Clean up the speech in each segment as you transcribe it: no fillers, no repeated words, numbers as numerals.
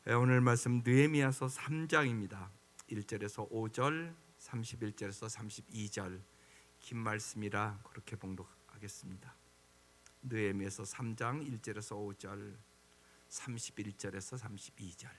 오늘 말씀 느헤미야서 3장입니다. 1절에서 5절, 31절에서 32절 긴 말씀이라 그렇게 봉독하겠습니다. 느헤미야서 3장 1절에서 5절, 31절에서 32절.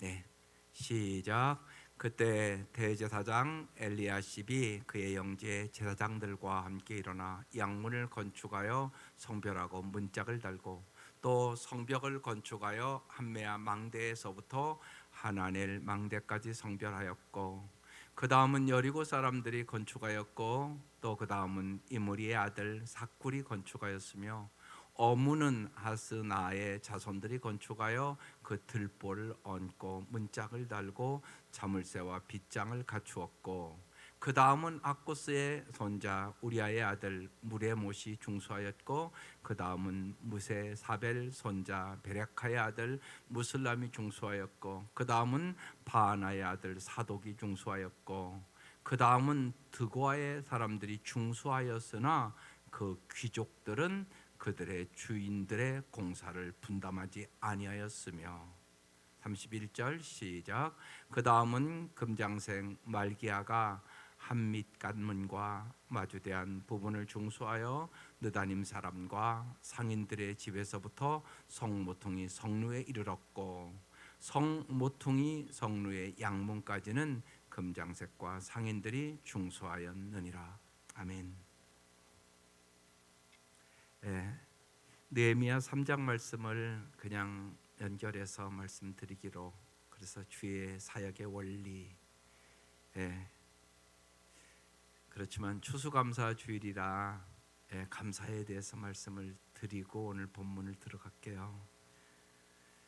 네, 시작. 그때 대제사장 엘리야십이 그의 형제 제사장들과 함께 일어나 양문을 건축하여 성별하고 문짝을 달고 또 성벽을 건축하여 한메아 망대에서부터 하나넬 망대까지 성별하였고 그 다음은 여리고 사람들이 건축하였고 또 그 다음은 이므리의 아들 삭굴이 건축하였으며 어무는 하스나의 자손들이 건축하여 그 들보를 얹고 문짝을 달고 자물쇠와 빗장을 갖추었고 그 다음은 아코스의 손자 우리아의 아들 무레못이 중수하였고 그 다음은 무세사벨 손자 베레카의 아들 무슬람이 중수하였고 그 다음은 바하나의 아들 사독이 중수하였고 그 다음은 드고아의 사람들이 중수하였으나 그 귀족들은 그들의 주인들의 공사를 분담하지 아니하였으며 31절 시작. 그 다음은 금장생 말기야가 한밑간문과 마주대한 부분을 중수하여 느다님 사람과 상인들의 집에서부터 성모퉁이 성루에 이르렀고 성모퉁이 성루의 양문까지는 금장색과 상인들이 중수하였느니라. 아멘. 느헤미야 3장 말씀을 그냥 연결해서 말씀드리기로 그래서 주의 사역의 원리. 그렇지만 추수감사 주일이라 감사에 대해서 말씀을 드리고 오늘 본문을 들어갈게요.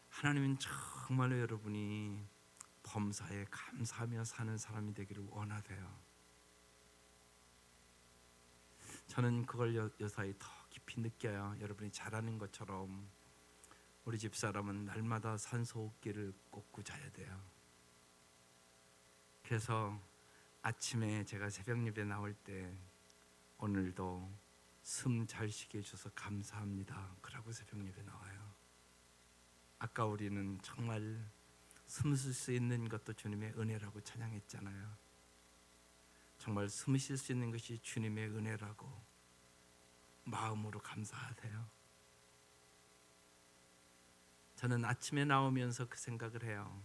하나님은 정말로 여러분이 범사에 감사하며 사는 사람이 되기를 원하세요. 저는 그걸 요사이 더 깊이 느껴요. 여러분이 잘하는 것처럼 우리 집사람은 날마다 산소호흡기를 꽂고 자야 돼요. 그래서 아침에 제가 새벽 예배 나올 때 오늘도 숨 잘 쉬게 해줘서 감사합니다 그러고 새벽 예배 나와요. 아까 우리는 정말 숨 쉴 수 있는 것도 주님의 은혜라고 찬양했잖아요. 정말 숨 쉴 수 있는 것이 주님의 은혜라고 마음으로 감사하세요. 저는 아침에 나오면서 그 생각을 해요.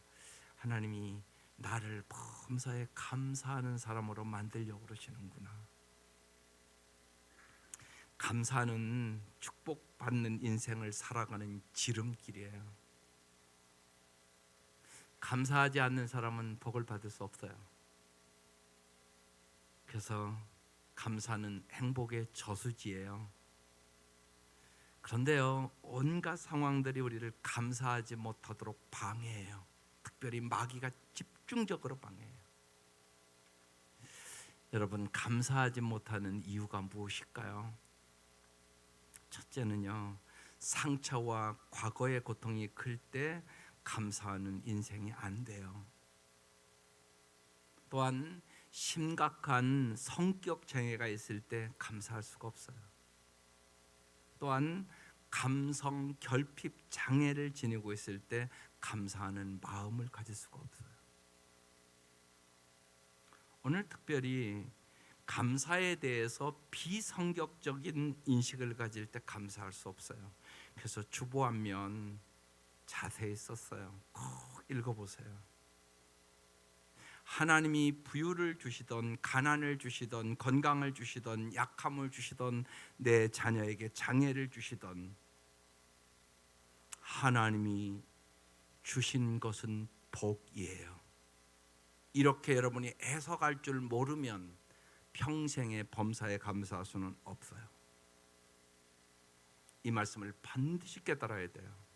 하나님이 나를 범사에 감사하는 사람으로 만들려고 그러시는구나. 감사는 축복받는 인생을 살아가는 지름길이에요. 감사하지 않는 사람은 복을 받을 수 없어요. 그래서 감사는 행복의 저수지예요. 그런데요, 온갖 상황들이 우리를 감사하지 못하도록 방해해요. 특별히 마귀가 집중적으로 방해해요. 여러분, 감사하지 못하는 이유가 무엇일까요? 첫째는요, 상처와 과거의 고통이 클 때 감사하는 인생이 안 돼요. 또한 심각한 성격 장애가 있을 때 감사할 수가 없어요. 또한 감성 결핍 장애를 지니고 있을 때 감사하는 마음을 가질 수가 없어요. 오늘 특별히 감사에 대해서 비성격적인 인식을 가질 때 감사할 수 없어요. 그래서 주보안면 자세히 썼어요. 꼭 읽어보세요. 하나님이 부유를 주시던 가난을 주시던 건강을 주시던 약함을 주시던 내 자녀에게 장애를 주시던 하나님이 주신 것은 복이에요. 이렇게 여러분이 해석할 줄 모르면 평생의 범사에 감사할 수는 없어요. 이 말씀을 반드시 깨달아야 돼요.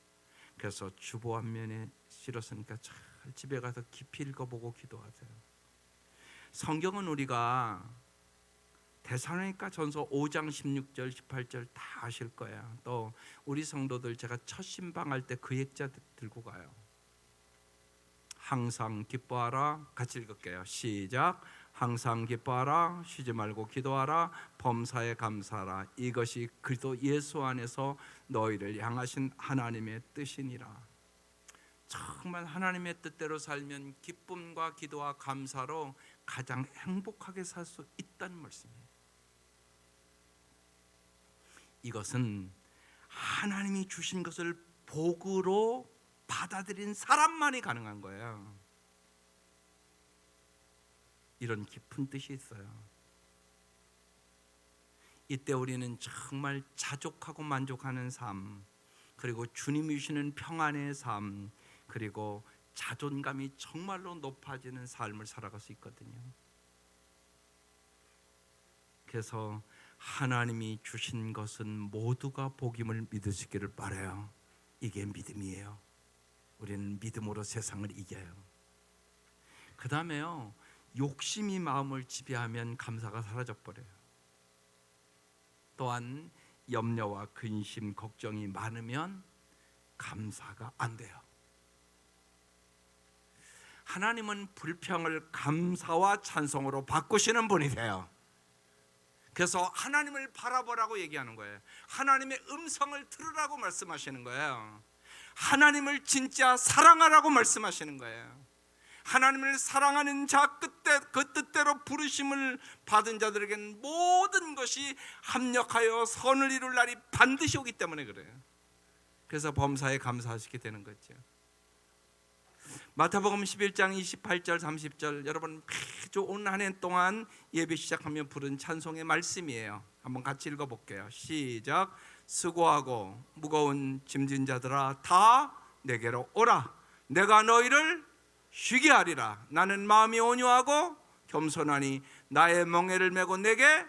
그래서 주보안면에 실었으니까 잘 집에 가서 깊이 읽어보고 기도하세요. 성경은 우리가 데살로니가 전서 5장 16절 18절 다 아실 거예요. 또 우리 성도들 제가 첫 신방할 때 그 액자 들고 가요. 항상 기뻐하라. 같이 읽을게요. 시작. 항상 기뻐하라. 쉬지 말고 기도하라. 범사에 감사하라. 이것이 그리스도 예수 안에서 너희를 향하신 하나님의 뜻이니라. 정말 하나님의 뜻대로 살면 기쁨과 기도와 감사로 가장 행복하게 살 수 있다는 말씀이에요. 이것은 하나님이 주신 것을 복으로 받아들인 사람만이 가능한 거예요. 이런 깊은 뜻이 있어요. 이때 우리는 정말 자족하고 만족하는 삶, 그리고 주님이 주시는 평안의 삶, 그리고 자존감이 정말로 높아지는 삶을 살아갈 수 있거든요. 그래서 하나님이 주신 것은 모두가 복임을 믿으시기를 바라요. 이게 믿음이에요. 우리는 믿음으로 세상을 이겨요. 그 다음에요, 욕심이 마음을 지배하면 감사가 사라져 버려요. 또한 염려와 근심, 걱정이 많으면 감사가 안 돼요. 하나님은 불평을 감사와 찬송으로 바꾸시는 분이세요. 그래서 하나님을 바라보라고 얘기하는 거예요. 하나님의 음성을 들으라고 말씀하시는 거예요. 하나님을 진짜 사랑하라고 말씀하시는 거예요. 하나님을 사랑하는 자 그 뜻대로 부르심을 받은 자들에게는 모든 것이 합력하여 선을 이룰 날이 반드시 오기 때문에 그래요. 그래서 범사에 감사하시게 되는 거죠. 마태복음 11장 28절 30절 여러분 매주 온 한 해 동안 예배 시작하면 부른 찬송의 말씀이에요. 한번 같이 읽어볼게요. 시작. 수고하고 무거운 짐진 자들아 다 내게로 오라. 내가 너희를 쉬게 하리라. 나는 마음이 온유하고 겸손하니 나의 멍에를 메고 내게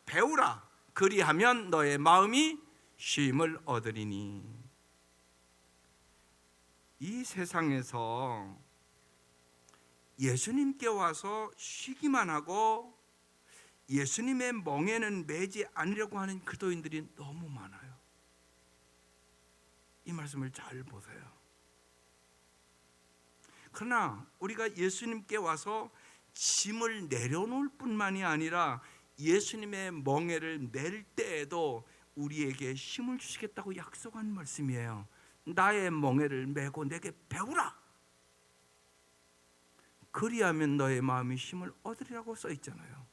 배우라. 그리하면 너의 마음이 쉼을 얻으리니. 이 세상에서 예수님께 와서 쉬기만 하고 예수님의 멍에는 매지 않으려고 하는 그리스도인들이 너무 많아요. 이 말씀을 잘 보세요. 그러나 우리가 예수님께 와서 짐을 내려놓을 뿐만이 아니라 예수님의 멍에를 낼 때에도 우리에게 힘을 주시겠다고 약속한 말씀이에요. 나의 멍에를 메고 내게 배우라. 그리하면 너의 마음이 힘을 얻으리라고 써 있잖아요.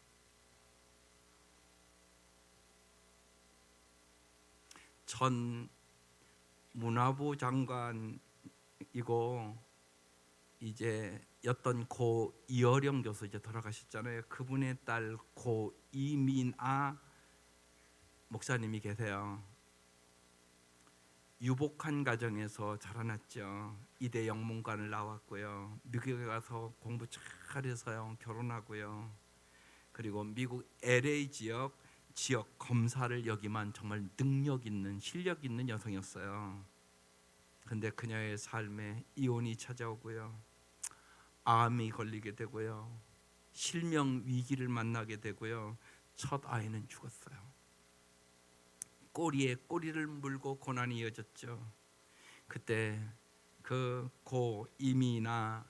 전 문화부 장관이고 이제 였던 고 이어령 교수 이제 돌아가셨잖아요. 그분의 딸 고 이민아 목사님이 계세요. 유복한 가정에서 자라났죠. 이대 영문관을 나왔고요. 미국에 가서 공부 잘해서요 결혼하고요. 그리고 미국 LA 지역 검사를 여기만 정말 능력 있는 실력 있는 여성이었어요. 근데 그녀의 삶에 이혼이 찾아오고요. 암이 걸리게 되고요. 실명 위기를 만나게 되고요. 첫 아이는 죽었어요. 꼬리에 꼬리를 물고 고난이 이어졌죠. 그때 그 고 이미나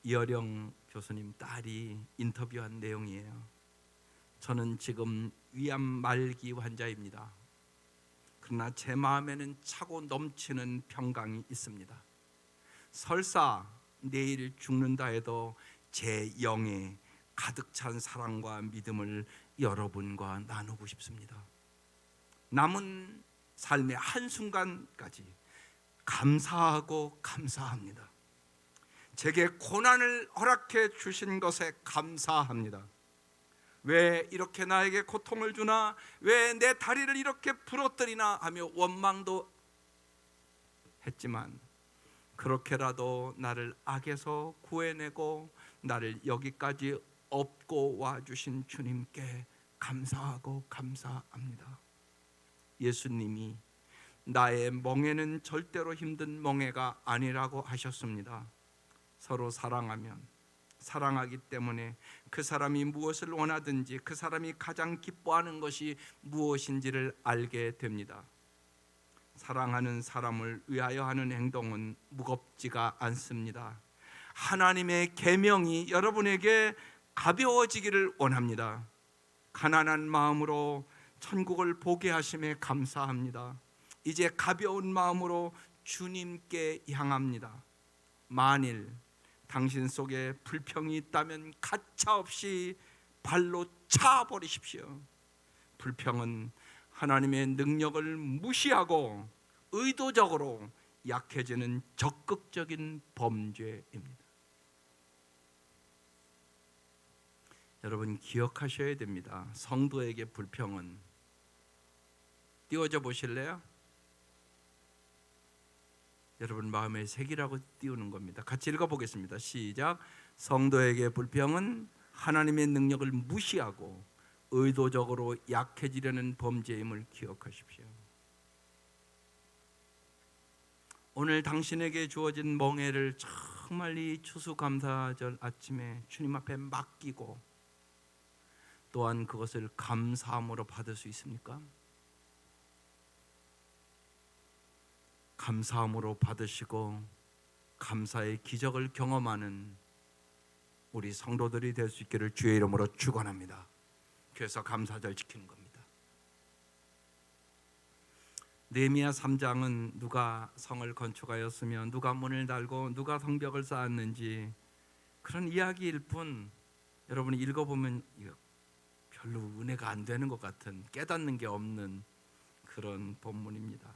이어령 교수님 딸이 인터뷰한 내용이에요. 저는 지금 위암 말기 환자입니다. 그러나 제 마음에는 차고 넘치는 평강이 있습니다. 설사 내일 죽는다 해도 제 영에 가득 찬 사랑과 믿음을 여러분과 나누고 싶습니다. 남은 삶의 한순간까지 감사하고 감사합니다. 제게 고난을 허락해 주신 것에 감사합니다. 왜 이렇게 나에게 고통을 주나? 왜 내 다리를 이렇게 부러뜨리나? 하며 원망도 했지만 그렇게라도 나를 악에서 구해내고 나를 여기까지 업고 와주신 주님께 감사하고 감사합니다. 예수님이 나의 멍에는 절대로 힘든 멍에가 아니라고 하셨습니다. 서로 사랑하기 때문에 그 사람이 무엇을 원하든지 그 사람이 가장 기뻐하는 것이 무엇인지를 알게 됩니다. 사랑하는 사람을 위하여 하는 행동은 무겁지가 않습니다. 하나님의 계명이 여러분에게 가벼워지기를 원합니다. 가난한 마음으로 천국을 보게 하심에 감사합니다. 이제 가벼운 마음으로 주님께 향합니다. 만일 당신 속에 불평이 있다면 가차없이 발로 차버리십시오. 불평은 하나님의 능력을 무시하고 의도적으로 약해지는 적극적인 범죄입니다. 여러분 기억하셔야 됩니다. 성도에게 불평은, 띄워져 보실래요? 여러분 마음에 새기라고 띄우는 겁니다. 같이 읽어보겠습니다. 시작. 성도에게 불평은 하나님의 능력을 무시하고 의도적으로 약해지려는 범죄임을 기억하십시오. 오늘 당신에게 주어진 멍에를 정말 이 추수감사절 아침에 주님 앞에 맡기고 또한 그것을 감사함으로 받을 수 있습니까? 감사함으로 받으시고 감사의 기적을 경험하는 우리 성도들이 될 수 있기를 주의 이름으로 축원합니다. 그래서 감사절 지키는 겁니다. 느헤미야 3장은 누가 성을 건축하였으며 누가 문을 달고 누가 성벽을 쌓았는지 그런 이야기일 뿐, 여러분이 읽어보면 별로 은혜가 안 되는 것 같은, 깨닫는 게 없는 그런 본문입니다.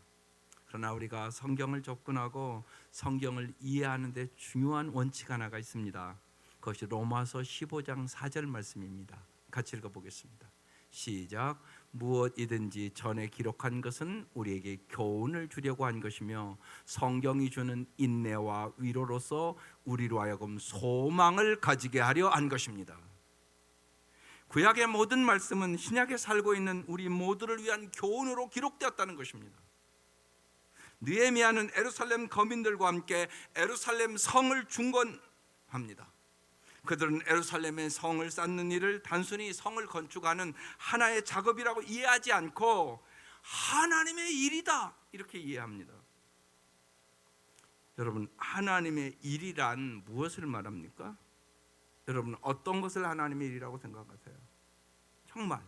그러나 우리가 성경을 접근하고 성경을 이해하는 데 중요한 원칙 하나가 있습니다. 그것이 로마서 15장 4절 말씀입니다. 같이 읽어보겠습니다. 시작. 무엇이든지 전에 기록한 것은 우리에게 교훈을 주려고 한 것이며 성경이 주는 인내와 위로로서 우리로 하여금 소망을 가지게 하려 한 것입니다. 구약의 모든 말씀은 신약에 살고 있는 우리 모두를 위한 교훈으로 기록되었다는 것입니다. 느헤미야는 예루살렘 거민들과 함께 예루살렘 성을 중건합니다. 그들은 예루살렘의 성을 쌓는 일을 단순히 성을 건축하는 하나의 작업이라고 이해하지 않고 하나님의 일이다 이렇게 이해합니다. 여러분, 하나님의 일이란 무엇을 말합니까? 여러분, 어떤 것을 하나님의 일이라고 생각하세요? 정말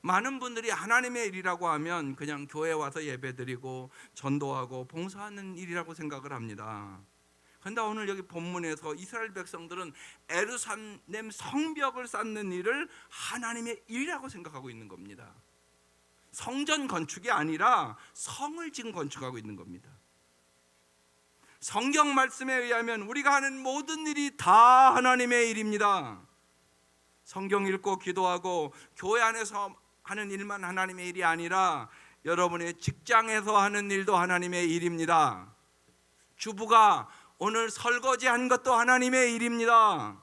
많은 분들이 하나님의 일이라고 하면 그냥 교회 와서 예배드리고 전도하고 봉사하는 일이라고 생각을 합니다. 그런데 오늘 여기 본문에서 이스라엘 백성들은 예루살렘 성벽을 쌓는 일을 하나님의 일이라고 생각하고 있는 겁니다. 성전 건축이 아니라 성을 지금 건축하고 있는 겁니다. 성경 말씀에 의하면 우리가 하는 모든 일이 다 하나님의 일입니다. 성경 읽고 기도하고 교회 안에서 하는 일만 하나님의 일이 아니라 여러분의 직장에서 하는 일도 하나님의 일입니다. 주부가 오늘 설거지한 것도 하나님의 일입니다.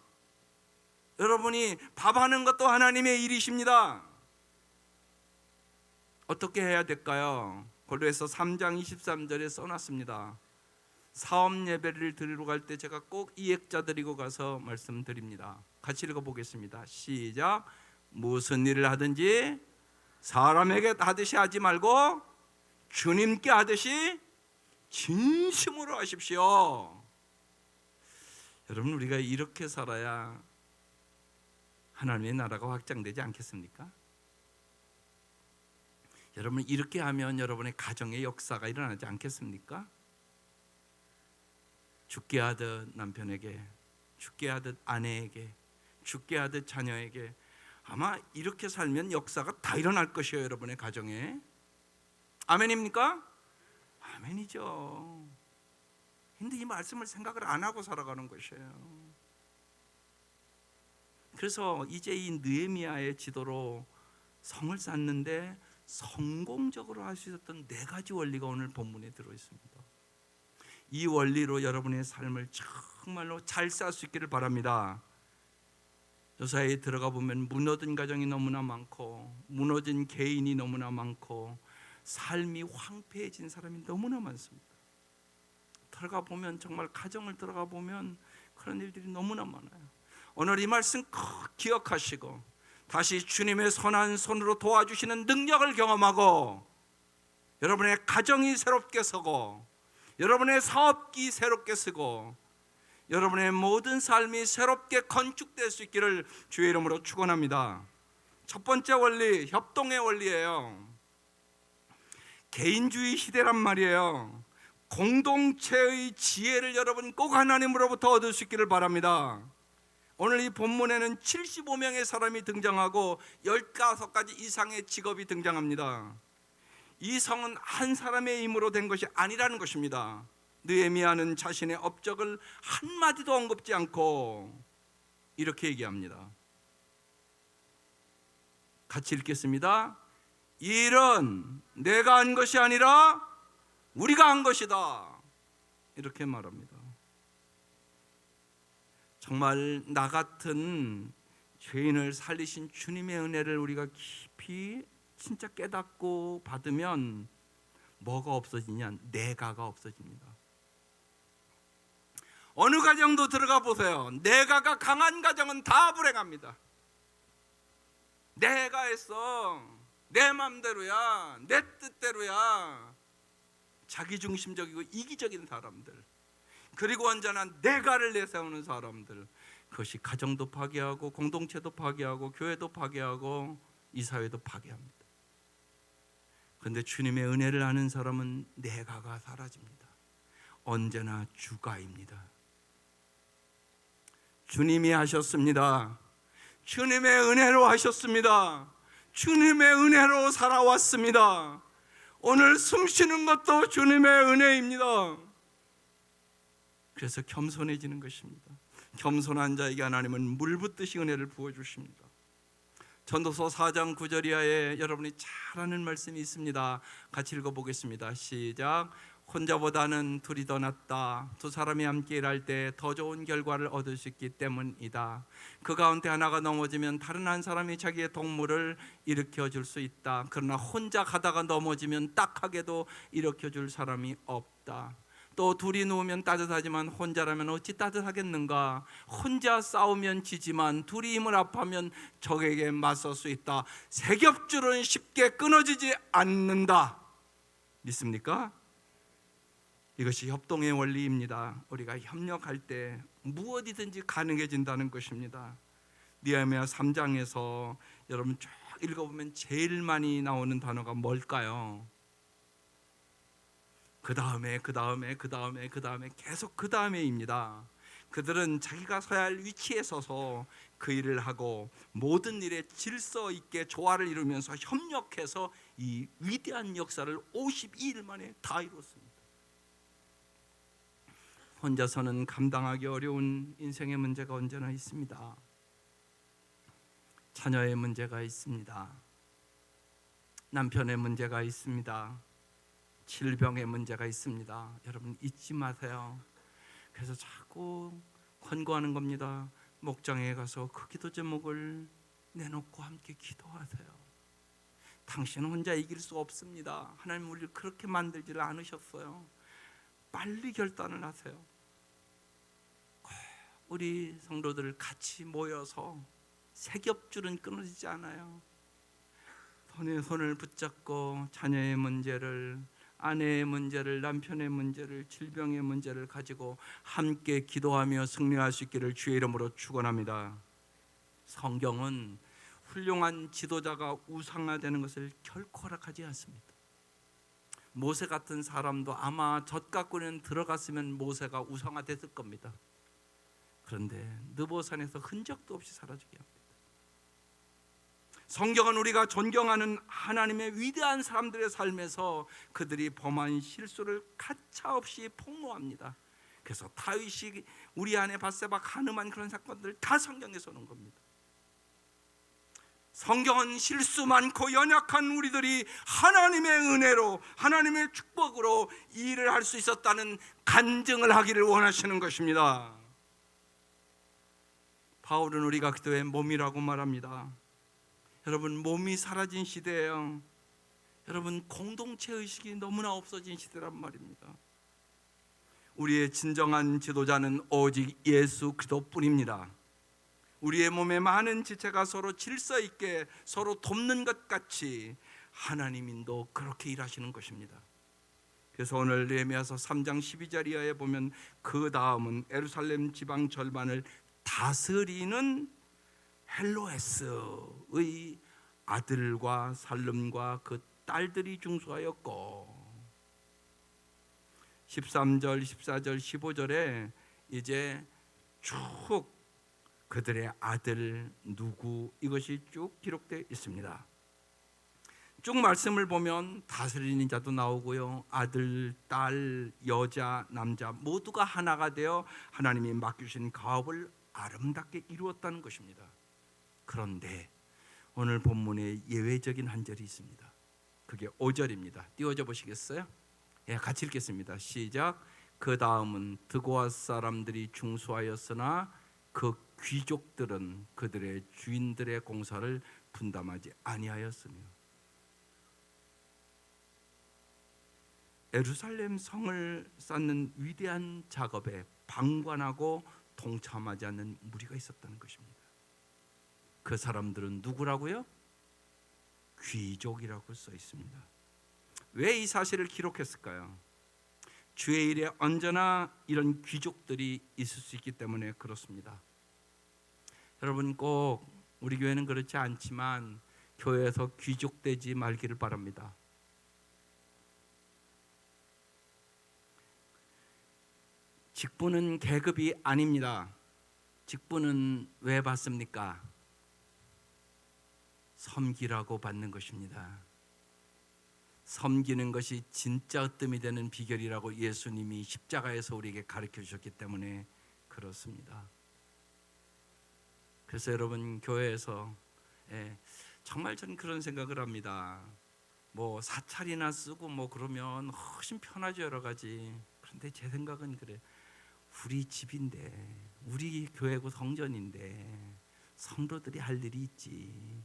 여러분이 밥하는 것도 하나님의 일이십니다. 어떻게 해야 될까요? 고린도서 3장 23절에 써놨습니다. 사업 예배를 드리러 갈 때 제가 꼭 이 액자 드리고 가서 말씀드립니다. 같이 읽어보겠습니다. 시작. 무슨 일을 하든지 사람에게 하듯이 하지 말고 주님께 하듯이 진심으로 하십시오. 여러분, 우리가 이렇게 살아야 하나님의 나라가 확장되지 않겠습니까? 여러분, 이렇게 하면 여러분의 가정의 역사가 일어나지 않겠습니까? 죽게 하듯 남편에게, 죽게 하듯 아내에게, 죽게 하듯 자녀에게, 아마 이렇게 살면 역사가 다 일어날 것이에요. 여러분의 가정에. 아멘입니까? 아멘이죠. 근데 이 말씀을 생각을 안 하고 살아가는 것이에요. 그래서 이제 이 느헤미야의 지도로 성을 쌓는데 성공적으로 할 수 있었던 4가지 원리가 오늘 본문에 들어있습니다. 이 원리로 여러분의 삶을 정말로 잘 살 수 있기를 바랍니다. 요사이에 들어가 보면 무너진 가정이 너무나 많고 무너진 개인이 너무나 많고 삶이 황폐해진 사람이 너무나 많습니다. 들어가 보면, 정말 가정을 들어가 보면 그런 일들이 너무나 많아요. 오늘 이 말씀 꼭 기억하시고 다시 주님의 선한 손으로 도와주시는 능력을 경험하고 여러분의 가정이 새롭게 서고, 여러분의 사업기 새롭게 서고, 여러분의 모든 삶이 새롭게 건축될 수 있기를 주의 이름으로 축원합니다. 첫 번째 원리, 협동의 원리예요. 개인주의 시대란 말이에요. 공동체의 지혜를 여러분 꼭 하나님으로부터 얻을 수 있기를 바랍니다. 오늘 이 본문에는 75명의 사람이 등장하고 15가지 이상의 직업이 등장합니다. 이 성은 한 사람의 힘으로 된 것이 아니라는 것입니다. 느헤미야는 자신의 업적을 한마디도 언급지 않고 이렇게 얘기합니다. 같이 읽겠습니다. 이 일은 내가 한 것이 아니라 우리가 한 것이다, 이렇게 말합니다. 정말 나 같은 죄인을 살리신 주님의 은혜를 우리가 깊이 진짜 깨닫고 받으면 뭐가 없어지냐? 내가가 없어집니다. 어느 가정도 들어가 보세요. 내가가 강한 가정은 다 불행합니다. 내가 했어, 내 맘대로야, 내 뜻대로야. 자기중심적이고 이기적인 사람들, 그리고 언제나 내가를 내세우는 사람들, 그것이 가정도 파괴하고 공동체도 파괴하고 교회도 파괴하고 이 사회도 파괴합니다. 그런데 주님의 은혜를 아는 사람은 내가가 사라집니다. 언제나 주가입니다. 주님이 하셨습니다. 주님의 은혜로 하셨습니다. 주님의 은혜로 살아왔습니다. 오늘 숨쉬는 것도 주님의 은혜입니다. 그래서 겸손해지는 것입니다. 겸손한 자에게 하나님은 물 붓듯이 은혜를 부어주십니다. 전도서 4장 9절 이하에 여러분이 잘 아는 말씀이 있습니다. 같이 읽어보겠습니다. 시작. 혼자보다는 둘이 더 낫다. 두 사람이 함께 일할 때 더 좋은 결과를 얻을 수 있기 때문이다. 그 가운데 하나가 넘어지면 다른 한 사람이 자기의 동물을 일으켜줄 수 있다. 그러나 혼자 가다가 넘어지면 딱하게도 일으켜줄 사람이 없다. 또 둘이 누우면 따뜻하지만 혼자라면 어찌 따뜻하겠는가. 혼자 싸우면 지지만 둘이 힘을 합하면 적에게 맞설 수 있다. 세 겹줄은 쉽게 끊어지지 않는다. 믿습니까? 이것이 협동의 원리입니다. 우리가 협력할 때 무엇이든지 가능해진다는 것입니다. 느헤미야 3장에서 여러분 쭉 읽어보면 제일 많이 나오는 단어가 뭘까요? 그 다음에 계속 그 다음에입니다. 그들은 자기가 서야 할 위치에 서서 그 일을 하고 모든 일에 질서 있게 조화를 이루면서 협력해서 이 위대한 역사를 52일 만에 다 이뤘습니다. 혼자서는 감당하기 어려운 인생의 문제가 언제나 있습니다. 자녀의 문제가 있습니다. 남편의 문제가 있습니다. 질병의 문제가 있습니다. 여러분 잊지 마세요. 그래서 자꾸 권고하는 겁니다. 목장에 가서 그 기도 제목을 내놓고 함께 기도하세요. 당신은 혼자 이길 수 없습니다. 하나님 우리를 그렇게 만들지를 않으셨어요. 빨리 결단을 하세요. 우리 성도들 같이 모여서 세 겹줄은 끊어지지 않아요. 손에 손을 붙잡고 자녀의 문제를, 아내의 문제를, 남편의 문제를, 질병의 문제를 가지고 함께 기도하며 승리할 수 있기를 주의 이름으로 축원합니다. 성경은 훌륭한 지도자가 우상화되는 것을 결코 허락하지 않습니다. 모세 같은 사람도 아마 젖 갖고는 들어갔으면 모세가 우상화됐을 겁니다. 그런데 느보산에서 흔적도 없이 사라지게 합니다. 성경은 우리가 존경하는 하나님의 위대한 사람들의 삶에서 그들이 범한 실수를 가차없이 폭로합니다. 그래서 다윗이 우리 안에 밧세바 간음한 그런 사건들 다 성경에서 오는 겁니다. 성경은 실수 많고 연약한 우리들이 하나님의 은혜로, 하나님의 축복으로 이 일을 할 수 있었다는 간증을 하기를 원하시는 것입니다. 바울은 우리가 기도의 몸이라고 말합니다. 여러분 몸이 사라진 시대예요. 여러분 공동체 의식이 너무나 없어진 시대란 말입니다. 우리의 진정한 지도자는 오직 예수 그리스도뿐입니다. 우리의 몸에 많은 지체가 서로 질서 있게 서로 돕는 것 같이 하나님인도 그렇게 일하시는 것입니다. 그래서 오늘 느헤미야서 3장 12절 이하에 보면 그 다음은 예루살렘 지방 절반을 다스리는 헬로에스의 아들과 살름과 그 딸들이 중수하였고, 13절, 14절, 15절에 이제 쭉 그들의 아들 누구 이것이 쭉 기록되어 있습니다. 쭉 말씀을 보면 다스리는 자도 나오고요, 아들, 딸, 여자, 남자 모두가 하나가 되어 하나님이 맡기신 가업을 아름답게 이루었다는 것입니다. 그런데 오늘 본문에 예외적인 한 절이 있습니다. 그게 5절입니다. 띄워줘 보시겠어요? 예, 같이 읽겠습니다. 시작. 그 다음은 드고아 사람들이 중수하였으나 그 귀족들은 그들의 주인들의 공사를 분담하지 아니하였으며, 예루살렘 성을 쌓는 위대한 작업에 방관하고 동참하지 않는 무리가 있었다는 것입니다. 그 사람들은 누구라고요? 귀족이라고 써 있습니다. 왜 이 사실을 기록했을까요? 주의 일에 언제나 이런 귀족들이 있을 수 있기 때문에 그렇습니다. 여러분, 꼭 우리 교회는 그렇지 않지만 교회에서 귀족되지 말기를 바랍니다. 직분은 계급이 아닙니다. 직분은 왜 받습니까? 섬기라고 받는 것입니다. 섬기는 것이 진짜 으뜸이 되는 비결이라고 예수님이 십자가에서 우리에게 가르쳐 주셨기 때문에 그렇습니다. 그래서 여러분, 교회에서 정말 저는 그런 생각을 합니다. 뭐 사찰이나 쓰고 뭐 그러면 훨씬 편하죠, 여러 가지. 그런데 제 생각은 그래. 우리 집인데, 우리 교회고 성전인데 성도들이 할 일이 있지.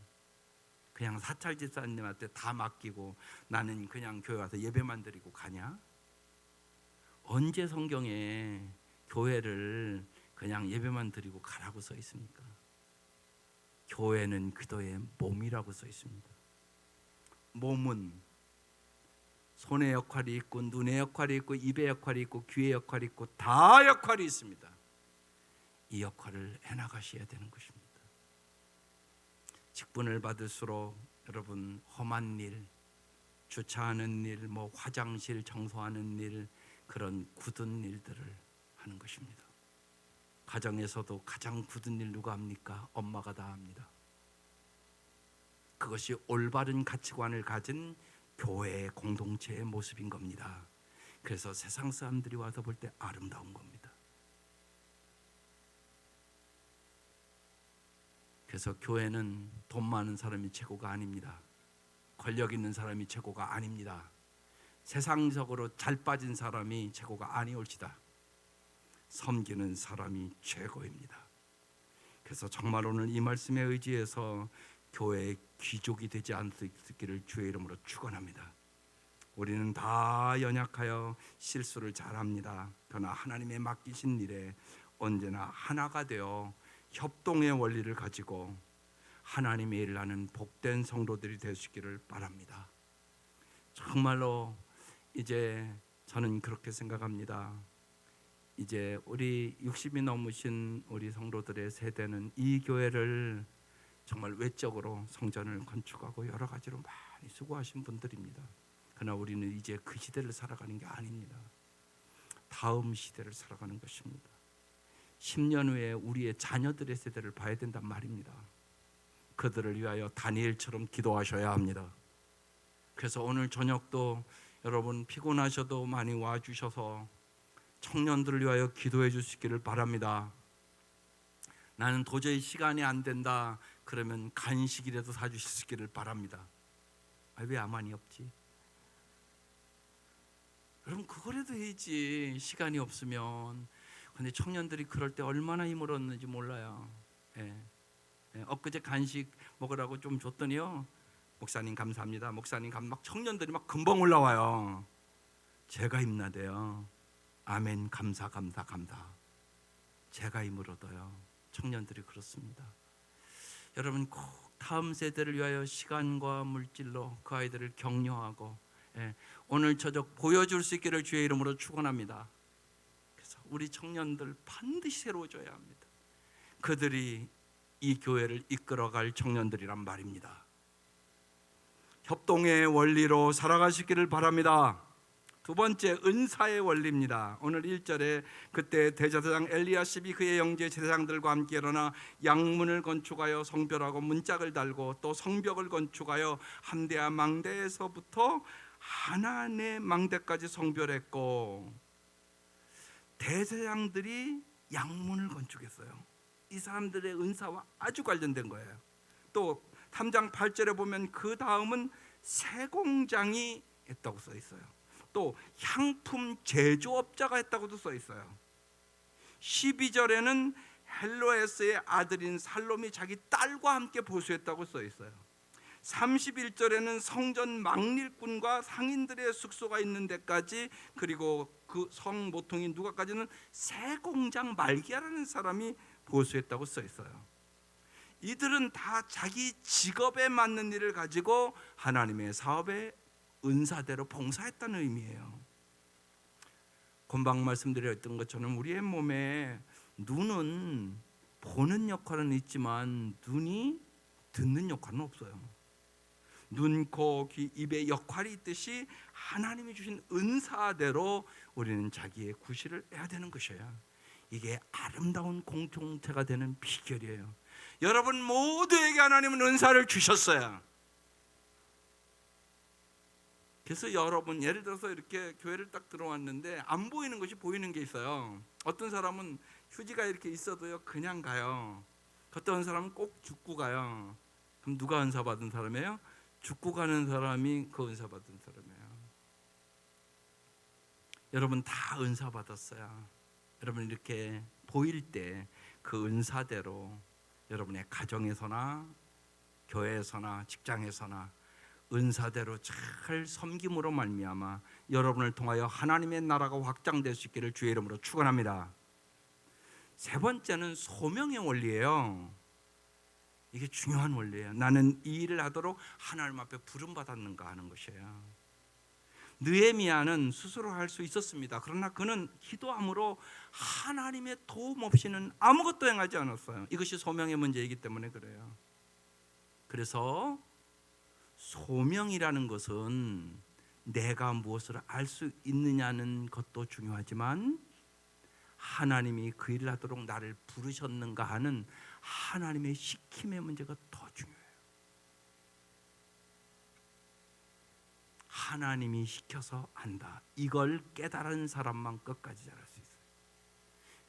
그냥 사찰 집사님한테 다 맡기고 나는 그냥 교회 와서 예배만 드리고 가냐? 언제 성경에 교회를 그냥 예배만 드리고 가라고 써 있습니까? 교회는 그도의 몸이라고 써 있습니다. 몸은 손의 역할이 있고, 눈의 역할이 있고, 입의 역할이 있고, 귀의 역할이 있고, 다 역할이 있습니다. 이 역할을 해나가셔야 되는 것입니다. 직분을 받을수록 여러분, 험한 일, 주차하는 일, 뭐 화장실 청소하는 일, 그런 굳은 일들을 하는 것입니다. 가정에서도 가장 굳은 일 누가 합니까? 엄마가 다 합니다. 그것이 올바른 가치관을 가진 교회의 공동체의 모습인 겁니다. 그래서 세상 사람들이 와서 볼 때 아름다운 겁니다. 그래서 교회는 돈 많은 사람이 최고가 아닙니다. 권력 있는 사람이 최고가 아닙니다. 세상적으로 잘 빠진 사람이 최고가 아니올지다. 섬기는 사람이 최고입니다. 그래서 정말 오늘 이 말씀에 의지해서 교회의 귀족이 되지 않을 수 있기를 주의 이름으로 축원합니다. 우리는 다 연약하여 실수를 잘합니다. 그러나 하나님의 맡기신 일에 언제나 하나가 되어 협동의 원리를 가지고 하나님의 일을 하는 복된 성도들이 되시기를 바랍니다. 정말로 이제 저는 그렇게 생각합니다. 이제 우리 60이 넘으신 우리 성도들의 세대는 이 교회를 정말 외적으로 성전을 건축하고 여러 가지로 많이 수고하신 분들입니다. 그러나 우리는 이제 그 시대를 살아가는 게 아닙니다. 다음 시대를 살아가는 것입니다. 10년 후에 우리의 자녀들의 세대를 봐야 된단 말입니다. 그들을 위하여 다니엘처럼 기도하셔야 합니다. 그래서 오늘 저녁도 여러분 피곤하셔도 많이 와주셔서 청년들을 위하여 기도해 주시기를 바랍니다. 나는 도저히 시간이 안 된다 그러면 간식이라도 사주시기를 바랍니다. 왜 아만이 없지? 여러분 그거라도 해야지, 시간이 없으면. 근데 청년들이 그럴 때 얼마나 힘을 얻는지 몰라요. 엊그제 간식 먹으라고 좀 줬더니요, 목사님 감사합니다, 목사님 막 청년들이 막 금방 올라와요. 제가 힘나대요. 아멘, 감사. 제가 힘을 얻어요. 청년들이 그렇습니다. 여러분 꼭 다음 세대를 위하여 시간과 물질로 그 아이들을 격려하고 오늘 저녁 보여줄 수 있기를 주의 이름으로 축원합니다. 그래서 우리 청년들 반드시 세워줘야 합니다. 그들이 이 교회를 이끌어갈 청년들이란 말입니다. 협동의 원리로 살아가시기를 바랍니다. 두 번째, 은사의 원리입니다. 오늘 1절에 그때 대제사장 엘리야십이 그의 형제 제사장들과 함께 일어나 양문을 건축하여 성벽하고 문짝을 달고 또 성벽을 건축하여 함대와 망대에서부터 하나네 망대까지 성별했고, 대제사장들이 양문을 건축했어요. 이 사람들의 은사와 아주 관련된 거예요. 또 3장 8절에 보면 그 다음은 새 공장이 했다고 써 있어요. 또 향품 제조업자가 했다고도 써 있어요. 12절에는 헬로에스의 아들인 살롬이 자기 딸과 함께 보수했다고 써 있어요. 31절에는 성전 망릴꾼과 상인들의 숙소가 있는 데까지, 그리고 그 성 모통인 누가까지는 새 공장 말기야라는 사람이 보수했다고 써 있어요. 이들은 다 자기 직업에 맞는 일을 가지고 하나님의 사업에 은사대로 봉사했다는 의미예요. 금방 말씀드렸던 것처럼 우리의 몸에 눈은 보는 역할은 있지만 눈이 듣는 역할은 없어요. 눈, 코, 귀, 입의 역할이 있듯이 하나님이 주신 은사대로 우리는 자기의 구실을 해야 되는 것이에요. 이게 아름다운 공동체가 되는 비결이에요. 여러분 모두에게 하나님은 은사를 주셨어요. 그래서 여러분, 예를 들어서 이렇게 교회를 딱 들어왔는데 안 보이는 것이 보이는 게 있어요. 어떤 사람은 휴지가 이렇게 있어도요 그냥 가요. 어떤 사람은 꼭 죽고 가요. 그럼 누가 은사 받은 사람이에요? 죽고 가는 사람이 그 은사 받은 사람이에요. 여러분 다 은사 받았어요. 여러분 이렇게 보일 때 그 은사대로 여러분의 가정에서나 교회에서나 직장에서나 은사대로 잘 섬김으로 말미암아 여러분을 통하여 하나님의 나라가 확장될 수 있기를 주의 이름으로 축원합니다. 세 번째는 소명의 원리예요. 이게 중요한 원리예요. 나는 이 일을 하도록 하나님 앞에 부름받았는가 하는 것이에요. 느헤미야는 스스로 할 수 있었습니다. 그러나 그는 기도함으로 하나님의 도움 없이는 아무것도 행하지 않았어요. 이것이 소명의 문제이기 때문에 그래요. 그래서 소명이라는 것은 내가 무엇을 알 수 있느냐는 것도 중요하지만 하나님이 그 일을 하도록 나를 부르셨는가 하는 하나님의 시킴의 문제가 더 중요해요. 하나님이 시켜서 한다, 이걸 깨달은 사람만 끝까지 잘할 수 있어요.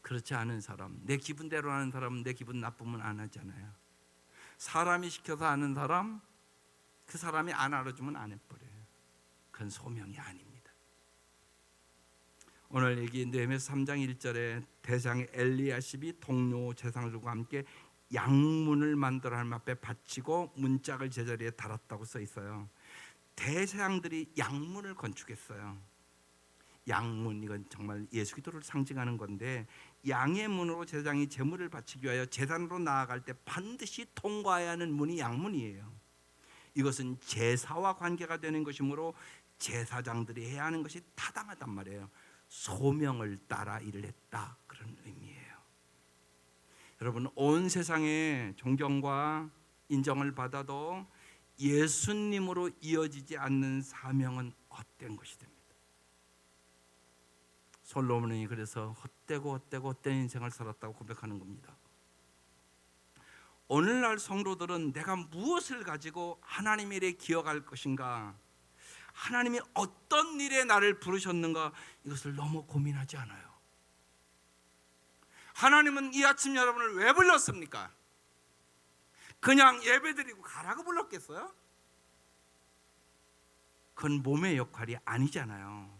그렇지 않은 사람, 내 기분대로 하는 사람은 내 기분 나쁘면 안 하잖아요. 사람이 시켜서 하는 사람, 그 사람이 안 알아주면 안 해버려요. 그건 소명이 아닙니다. 오늘 여기 느헤미야 3장 1절에 대장 엘리야십이 동료 제사장들과 함께 양문을 만들어 하나님 앞에 바치고 문짝을 제자리에 달았다고 써 있어요. 대제사장들이 양문을 건축했어요. 양문, 이건 정말 예수 그리스도를 상징하는 건데, 양의 문으로 제사장이 제물을 바치기 위하여 제단으로 나아갈 때 반드시 통과해야 하는 문이 양문이에요. 이것은 제사와 관계가 되는 것이므로 제사장들이 해야 하는 것이 타당하단 말이에요. 소명을 따라 일을 했다, 그런 의미예요. 여러분, 온 세상에 존경과 인정을 받아도 예수님으로 이어지지 않는 사명은 헛된 것이 됩니다. 솔로몬이 그래서 헛된 인생을 살았다고 고백하는 겁니다. 오늘날 성도들은 내가 무엇을 가지고 하나님의 일에 기여할 것인가, 하나님이 어떤 일에 나를 부르셨는가, 이것을 너무 고민하지 않아요. 하나님은 이 아침 여러분을 왜 불렀습니까? 그냥 예배드리고 가라고 불렀겠어요? 그건 몸의 역할이 아니잖아요.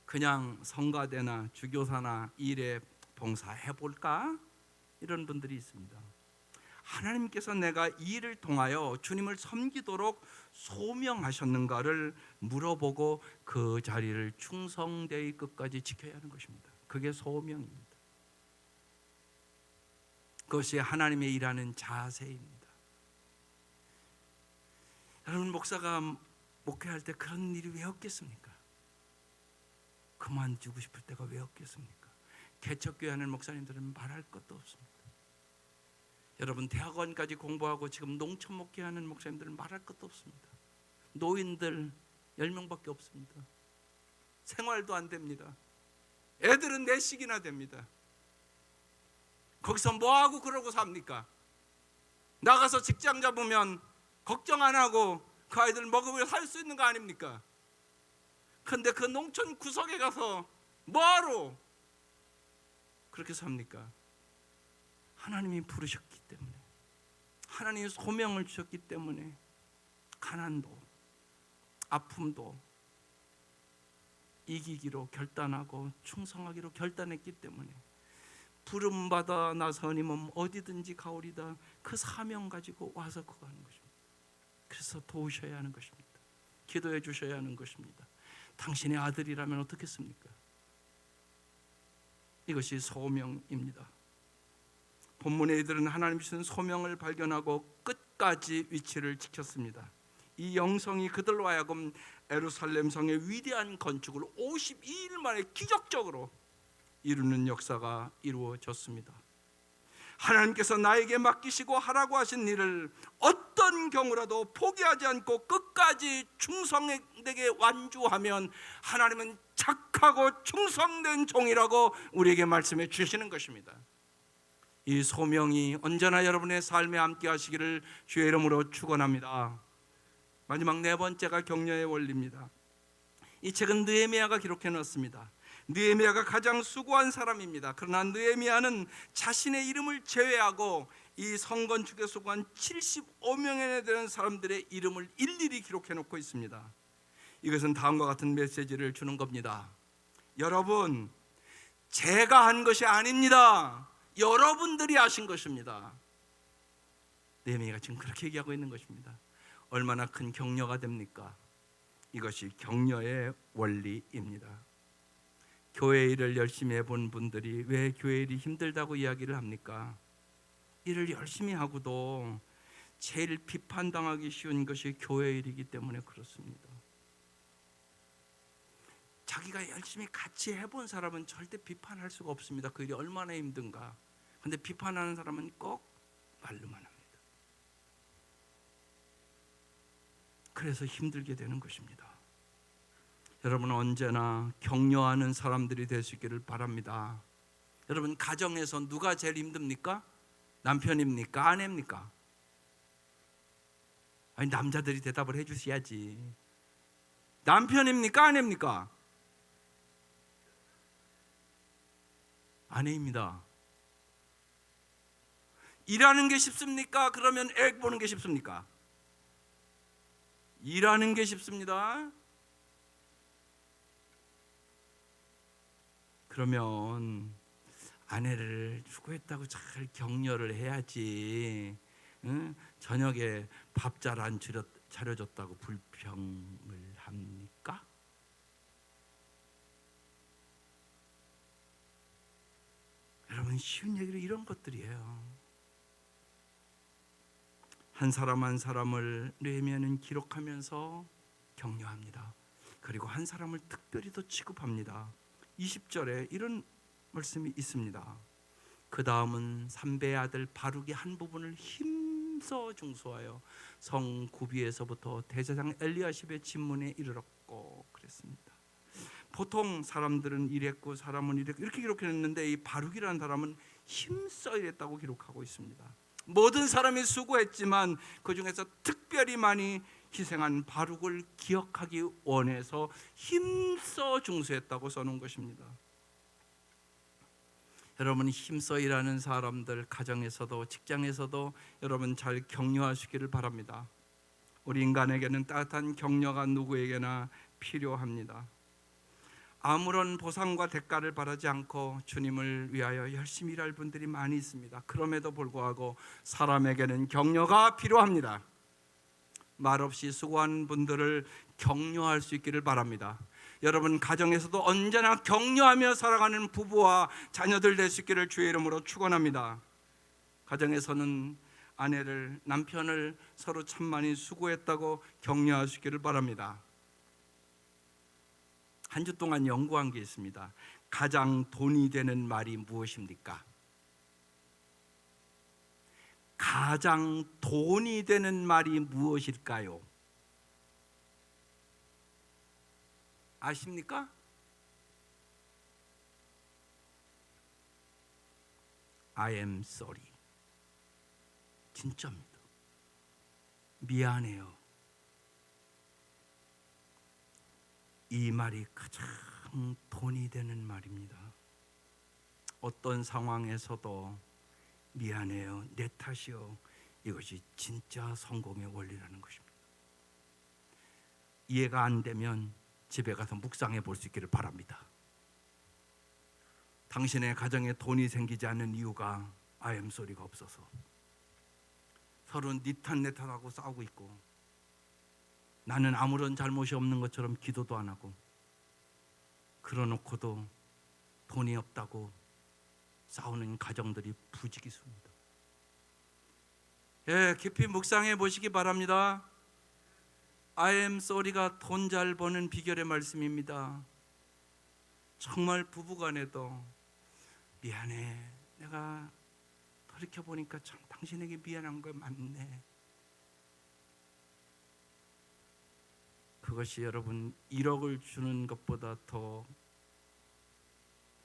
그냥 성가대나 주교사나 일에 봉사해볼까? 이런 분들이 있습니다. 하나님께서 내가 이 일을 통하여 주님을 섬기도록 소명하셨는가를 물어보고 그 자리를 충성되이 끝까지 지켜야 하는 것입니다. 그게 소명입니다. 그것이 하나님의 일하는 자세입니다. 여러분, 목사가 목회할 때 그런 일이 왜 없겠습니까? 그만두고 싶을 때가 왜 없겠습니까? 개척교회 하는 목사님들은 말할 것도 없습니다. 여러분, 대학원까지 공부하고 지금 농촌 목회하는 목사님들은 말할 것도 없습니다. 노인들 10명밖에 없습니다. 생활도 안 됩니다. 애들은 4씩이나 됩니다. 거기서 뭐하고 그러고 삽니까? 나가서 직장 잡으면 걱정 안 하고 그 아이들 먹으며 살 수 있는 거 아닙니까? 그런데 그 농촌 구석에 가서 뭐하러 그렇게 삽니까? 하나님이 부르셨기 때문에, 하나님이 소명을 주셨기 때문에 가난도 아픔도 이기기로 결단하고 충성하기로 결단했기 때문에 부름받아 나서님은 어디든지 가오리다, 그 사명 가지고 와서 그거 하는 것입니다. 그래서 도우셔야 하는 것입니다. 기도해 주셔야 하는 것입니다. 당신의 아들이라면 어떻겠습니까? 이것이 소명입니다. 본문의 이들은 하나님 주신 소명을 발견하고 끝까지 위치를 지켰습니다. 이 영성이 그들로 하여금 예루살렘 성의 위대한 건축을 52일 만에 기적적으로 이루는 역사가 이루어졌습니다. 하나님께서 나에게 맡기시고 하라고 하신 일을 어떤 경우라도 포기하지 않고 끝까지 충성되게 완주하면 하나님은 착하고 충성된 종이라고 우리에게 말씀해 주시는 것입니다. 이 소명이 언제나 여러분의 삶에 함께 하시기를 주의 이름으로 축원합니다. 마지막 4번째가 격려의 원리입니다. 이 책은 느헤미야가 기록해 놓습니다. 느헤미야가 가장 수고한 사람입니다. 그러나 느헤미야는 자신의 이름을 제외하고 이 성건축에 수고한 75명에 되는 사람들의 이름을 일일이 기록해 놓고 있습니다. 이것은 다음과 같은 메시지를 주는 겁니다. 여러분, 제가 한 것이 아닙니다. 여러분들이 하신 것입니다. 느헤미야가 지금 그렇게 얘기하고 있는 것입니다. 얼마나 큰 격려가 됩니까? 이것이 격려의 원리입니다. 교회 일을 열심히 해본 분들이 왜 교회 일이 힘들다고 이야기를 합니까? 일을 열심히 하고도 제일 비판당하기 쉬운 것이 교회 일이기 때문에 그렇습니다. 자기가 열심히 같이 해본 사람은 절대 비판할 수가 없습니다. 그 일이 얼마나 힘든가. 그런데 비판하는 사람은 꼭 말로만 합니다. 그래서 힘들게 되는 것입니다. 여러분, 언제나 격려하는 사람들이 될 수 있기를 바랍니다. 여러분, 가정에서 누가 제일 힘듭니까? 남편입니까? 아내입니까? 아니, 남자들이 대답을 해주셔야지. 남편입니까? 아내입니까? 아내입니다. 일하는 게 쉽습니까? 그러면 애 보는 게 쉽습니까? 일하는 게 쉽습니다. 그러면 아내를 수고했다고 잘 격려를 해야지. 응? 저녁에 밥 잘 안 차려줬다고 불평을 합니까? 여러분, 쉬운 얘기로 이런 것들이에요. 한 사람 한 사람을 느헤미야는 기록하면서 격려합니다. 그리고 한 사람을 특별히 더 취급합니다. 20절에 이런 말씀이 있습니다. 그 다음은 삼배의 아들 바룩이 한 부분을 힘써 중수하여 성 구비에서부터 대제사장 엘리야십의 진문에 이르렀고 그랬습니다. 보통 사람들은 이랬고 사람은 이랬고 이렇게 기록했는데 이 바룩이라는 사람은 힘써 이랬다고 기록하고 있습니다. 모든 사람이 수고했지만 그 중에서 특별히 많이 희생한 바룩을 기억하기 원해서 힘써 중수했다고 써놓은 것입니다. 여러분, 힘써 일하는 사람들 가정에서도 직장에서도 여러분 잘 격려하시기를 바랍니다. 우리 인간에게는 따뜻한 격려가 누구에게나 필요합니다. 아무런 보상과 대가를 바라지 않고 주님을 위하여 열심히 일할 분들이 많이 있습니다. 그럼에도 불구하고 사람에게는 격려가 필요합니다. 말없이 수고한 분들을 격려할 수 있기를 바랍니다. 여러분, 가정에서도 언제나 격려하며 살아가는 부부와 자녀들 될 수 있기를 주의 이름으로 축원합니다. 가정에서는 아내를, 남편을 서로 참 많이 수고했다고 격려하시기를 바랍니다. 한 주 동안 연구한 게 있습니다. 가장 돈이 되는 말이 무엇입니까? 가장 돈이 되는 말이 무엇일까요? 아십니까? I am sorry. 진짜입니다. 미안해요. 이 말이 가장 돈이 되는 말입니다. 어떤 상황에서도 미안해요, 내 탓이요, 이것이 진짜 성공의 원리라는 것입니다. 이해가 안 되면 집에 가서 묵상해 볼 수 있기를 바랍니다. 당신의 가정에 돈이 생기지 않는 이유가 I am sorry가 없어서 서로 네 탓 내 탓하고 싸우고 있고, 나는 아무런 잘못이 없는 것처럼 기도도 안 하고, 그러놓고도 돈이 없다고 싸우는 가정들이 부지기수입니다. 깊이 묵상해 보시기 바랍니다. I am sorry가 돈 잘 버는 비결의 말씀입니다. 정말 부부간에도 미안해, 내가 돌이켜보니까 참 당신에게 미안한 거 맞네. 그것이 여러분 1억을 주는 것보다 더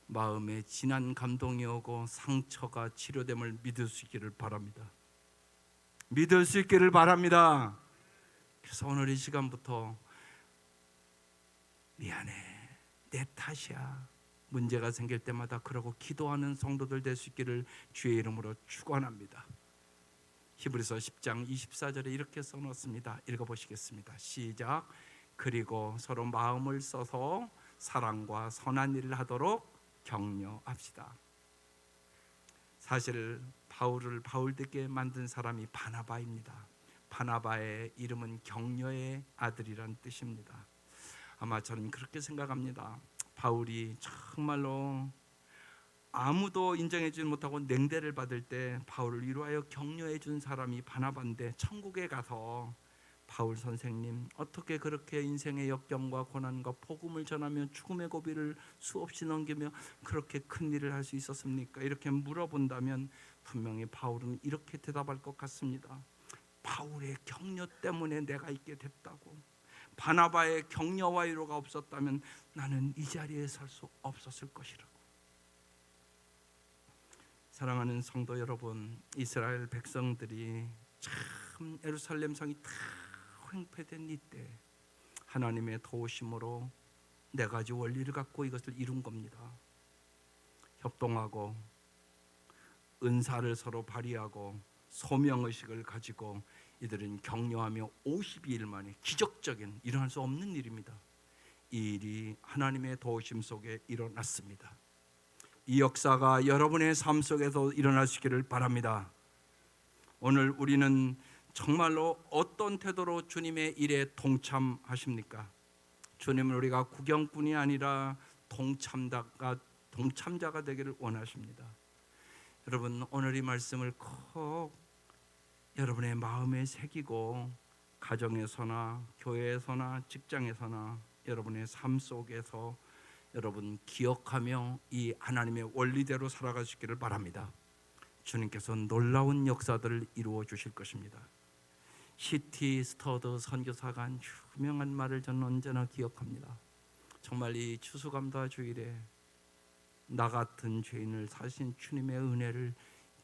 마음에 진한 감동이 오고 상처가 치료됨을 믿을 수 있기를 바랍니다. 믿을 수 있기를 바랍니다. 그래서 오늘 이 시간부터 미안해, 내 탓이야, 문제가 생길 때마다 그러고 기도하는 성도들 될 수 있기를 주의 이름으로 축원합니다. 히브리서 10장 24절에 이렇게 써놓습니다. 읽어보시겠습니다. 시작. 그리고 서로 마음을 써서 사랑과 선한 일을 하도록 격려합시다. 사실 바울을 바울되게 만든 사람이 바나바입니다. 바나바의 이름은 격려의 아들이란 뜻입니다. 아마 저는 그렇게 생각합니다. 바울이 정말로 아무도 인정해주지 못하고 냉대를 받을 때 바울을 위로하여 격려해 준 사람이 바나바인데, 천국에 가서 바울 선생님, 어떻게 그렇게 인생의 역경과 고난과 복음을 전하며 죽음의 고비를 수없이 넘기며 그렇게 큰 일을 할 수 있었습니까? 이렇게 물어본다면 분명히 바울은 이렇게 대답할 것 같습니다. 바울의 격려 때문에 내가 있게 됐다고. 바나바의 격려와 위로가 없었다면 나는 이 자리에 설 수 없었을 것이라고. 사랑하는 성도 여러분, 이스라엘 백성들이 참 예루살렘 성이 다 횡패된 이때 하나님의 도우심으로 4가지 원리를 갖고 이것을 이룬 겁니다. 협동하고 은사를 서로 발휘하고 소명의식을 가지고 이들은 격려하며 52일 만에 기적적인, 일어날 수 없는 일입니다. 이 일이 하나님의 도우심 속에 일어났습니다. 이 역사가 여러분의 삶 속에서 일어나시기를 바랍니다. 오늘 우리는 정말로 어떤 태도로 주님의 일에 동참하십니까? 주님은 우리가 구경꾼이 아니라 동참자가 되기를 원하십니다. 여러분, 오늘 이 말씀을 꼭 여러분의 마음에 새기고 가정에서나 교회에서나 직장에서나 여러분의 삶 속에서 여러분 기억하며 이 하나님의 원리대로 살아가시기를 바랍니다. 주님께서 놀라운 역사들을 이루어 주실 것입니다. C.T. 스터더 선교사가 한 유명한 말을 저는 언제나 기억합니다. 정말 이 추수감사 주일에 나 같은 죄인을 사신 주님의 은혜를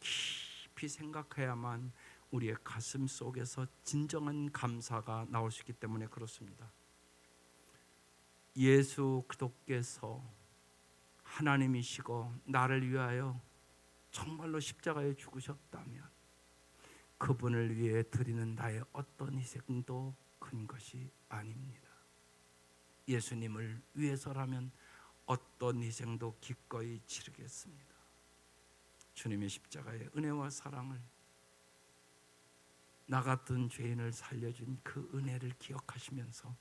깊이 생각해야만 우리의 가슴 속에서 진정한 감사가 나올 수 있기 때문에 그렇습니다. 예수 그리스도께서 하나님이시고 나를 위하여 정말로 십자가에 죽으셨다면 그분을 위해 드리는 나의 어떤 희생도 큰 것이 아닙니다. 예수님을 위해서라면 어떤 희생도 기꺼이 치르겠습니다. 주님의 십자가의 은혜와 사랑을, 나 같은 죄인을 살려준 그 은혜를 기억하시면서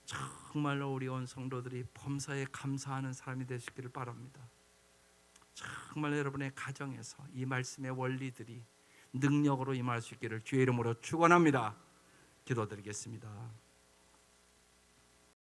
정말로 우리 온 성도들이 범사에 감사하는 사람이 되시기를 바랍니다. 정말 여러분의 가정에서 이 말씀의 원리들이 능력으로 임할 수 있기를 주의 이름으로 축원합니다. 기도드리겠습니다.